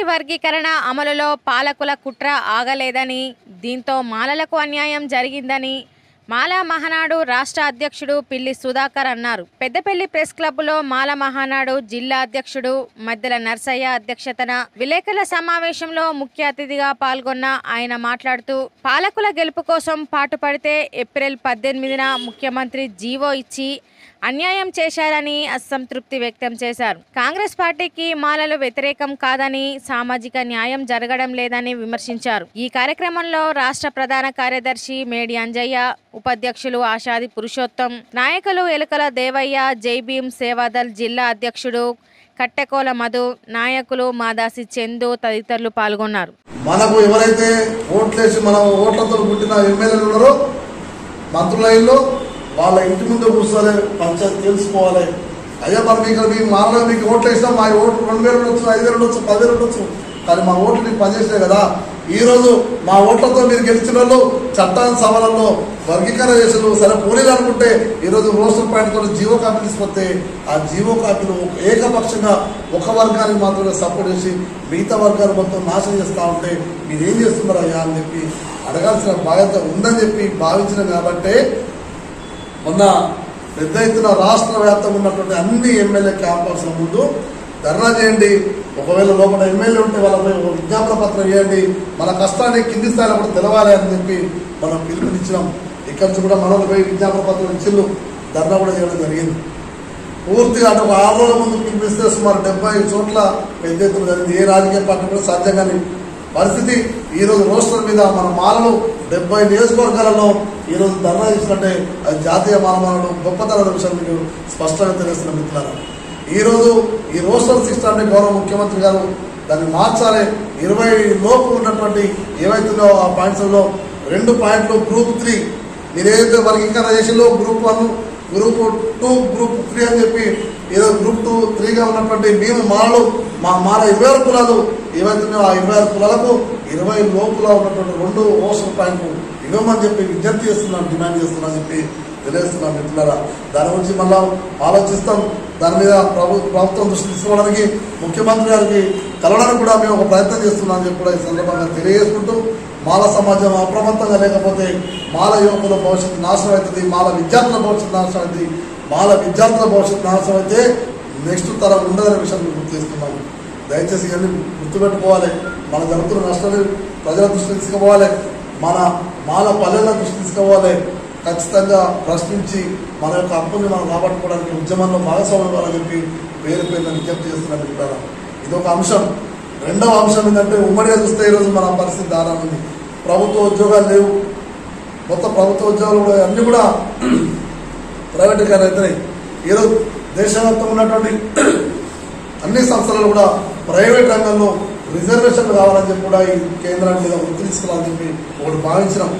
వర్గీకరణ అమలులో పాలకుల కుట్ర ఆగలేదని, దీంతో మాలలకు అన్యాయం జరిగిందని మాల మహానాడు రాష్ట్ర అధ్యక్షుడు పిల్లి సుధాకర్ అన్నారు. పెద్దపల్లి ప్రెస్ క్లబ్లో మాల మహానాడు జిల్లా అధ్యక్షుడు మద్దెల నర్సయ్య అధ్యక్షతన విలేకరుల సమావేశంలో ముఖ్య అతిథిగా పాల్గొన్న ఆయన మాట్లాడుతూ, పాలకుల గెలుపు కోసం పాటుపడితే ఏప్రిల్ 18న ముఖ్యమంత్రి జీవో ఇచ్చి అన్యాయం చేశారని అసంతృప్తి వ్యక్తం చేశారు. కాంగ్రెస్ పార్టీకి మాలలు వ్యతిరేకం కాదని, సామాజిక న్యాయం జరగడం లేదని విమర్శించారు. ఈ కార్యక్రమంలో రాష్ట్ర ప్రధాన కార్యదర్శి మేడి అంజయ్య, ఉపాధ్యక్షులు ఆషాది పురుషోత్తం, నాయకులు ఎలుకల దేవయ్య, జైభీం సేవాదల్ జిల్లా అధ్యక్షుడు కట్టెకోల మధు, నాయకులు మాదాసి చందు తదితరులు పాల్గొన్నారు. మనకు ఎవరైతే ఓట్లేసి మనం ఓట్లతో పుట్టిన ఎమ్మెల్యేలు ఉన్నారో మంత్రులైన్లో వాళ్ళ ఇంటి ముందు కూర్చోవాలి, పంచాయతీ తెలుసుకోవాలి. అయ్యా మరి మీకు మామూలుగా మీకు ఓట్లు వేసినా మా ఓట్లు 2000 ఉండొచ్చు, 5000 ఉండొచ్చు, 10,000 ఉండొచ్చు, కానీ మా ఓట్లు మీకు పనిచేసినాయి కదా. ఈరోజు మా ఓట్లతో మీరు గెలిచిన వాళ్ళు చట్టాల సభలలో వర్గీకరణ చేసిన సరే పోలీలు అనుకుంటే ఈరోజు రోస్టర్ పాయింట్తో జీవో కాపీ తీసుకొస్తే ఆ జీవో కాపీలు ఏకపక్షంగా ఒక వర్గానికి మాత్రమే సపోర్ట్ చేసి మిగతా వర్గాలు మొత్తం నాశనం చేస్తూ ఉంటే మీరేం చేస్తున్నారు అయ్యా అని చెప్పి అడగాల్సిన బాధ్యత ఉందని చెప్పి భావించినాం. కాబట్టి మొన్న పెద్ద ఎత్తున రాష్ట్ర వ్యాప్తంగా ఉన్నటువంటి అన్ని ఎమ్మెల్యే క్యాంపస్ల ముందు ధర్నా చేయండి. ఒకవేళ లోపల ఎమ్మెల్యే ఉంటే వాళ్ళపై ఒక విజ్ఞాపన పత్రం ఇవ్వండి, మన కష్టాన్ని కింది స్థాయిలో కూడా తెలవాలి అని చెప్పి మనం పిలుపునిచ్చినాం. ఇక్కడి నుంచి కూడా మనోళ్ళపై విజ్ఞాపన పత్రం ఇచ్చిళ్ళు, ధర్నా కూడా చేయడం జరిగింది. పూర్తిగా అంటే ఒక 6 రోజుల ముందు పిలిపిస్తే సుమారు 70 చోట్ల పెద్ద ఎత్తున జరిగింది. ఏ రాజకీయ పార్టీ కూడా సాధ్యంగాని పరిస్థితి. ఈరోజు రోస్టర్ మీద మన మాలలు 70 నియోజకవర్గాలలో ఈరోజు ధర్నా చేసినట్టే అది జాతీయ మానవాళుడు గొప్పతనాల విషయం మీకు స్పష్టంగా తెలుస్తున్న మిత్రులారా. ఈరోజు ఈ రోస్టర్ సిస్టమ్ని గౌరవ ముఖ్యమంత్రి గారు దాన్ని మార్చాలి. 20 లోపు ఉన్నటువంటి ఏవైతుందో ఆ పాయింట్స్లో 2 పాయింట్లు గ్రూప్ 3 మీరు ఏదైతే వర్గీకరణ చేసిందో గ్రూప్ 1, గ్రూప్ 2, గ్రూప్ 3 అని చెప్పి ఏదో గ్రూప్ 2, 3గా ఉన్నటువంటి మేము మాలలు మా మాల 26 కులాలు ఏవైతున్నాయో ఆ 26 కులాలకు 20 లోపుల ఉన్నటువంటి 2 రోస్టర్ పాయింట్లు ఇవ్వమని చెప్పి విజ్ఞప్తి చేస్తున్నాం, డిమాండ్ చేస్తున్నాం చెప్పి తెలియజేస్తున్నాం మిత్రులారా. దాని గురించి మళ్ళా ఆలోచిస్తాం. దాని మీద ప్రభుత్వం దృష్టి తీసుకోవడానికి ముఖ్యమంత్రి గారికి కలవడానికి కూడా మేము ఒక ప్రయత్నం చేస్తున్నామని చెప్పి కూడా ఈ సందర్భంగా తెలియజేసుకుంటూ, మాల సమాజం అప్రమత్తంగా లేకపోతే మాల యువకుల భవిష్యత్తు నాశనం అవుతుంది, మాల విద్యార్థుల భవిష్యత్తు నాశనం అవుతుంది. మాల విద్యార్థుల భవిష్యత్తు నాశనం అయితే నెక్స్ట్ తరం ఉండదనే విషయం గుర్తు చేస్తున్నాం. దయచేసి ఇవన్నీ గుర్తుపెట్టుకోవాలి. మన జరుగుతున్న నష్టాన్ని ప్రజల దృష్టి తీసుకుపోవాలి, మన మాల పల్లెల దృష్టి తీసుకోవాలి. ఖచ్చితంగా ప్రశ్నించి మన యొక్క హక్కుని మనం రాబట్టుకోవడానికి ఉద్యమంలో భాగస్వామ్యం ఇవ్వాలని చెప్పి పేరు విజ్ఞప్తి చేస్తున్నాం మిత్రులారా. ఇది ఒక అంశం. రెండవ అంశం ఏంటంటే ఉమ్మడిగా చూస్తే ఈరోజు మన పరిస్థితి దారుణంగా ఉంది. ప్రభుత్వ ఉద్యోగాలు లేవు, మొత్తం ప్రభుత్వ ఉద్యోగాలు కూడా అన్నీ కూడా ప్రైవేటీకరణ అవుతున్నాయి. ఈరోజు దేశవ్యాప్తంగా ఉన్నటువంటి అన్ని సంస్థలు కూడా ప్రైవేట్ రంగంలో రిజర్వేషన్లు కావాలని చెప్పి కూడా ఈ కేంద్రాన్ని మీద వృత్తి తీసుకోవాలని చెప్పి ఒకటి భావించినాం.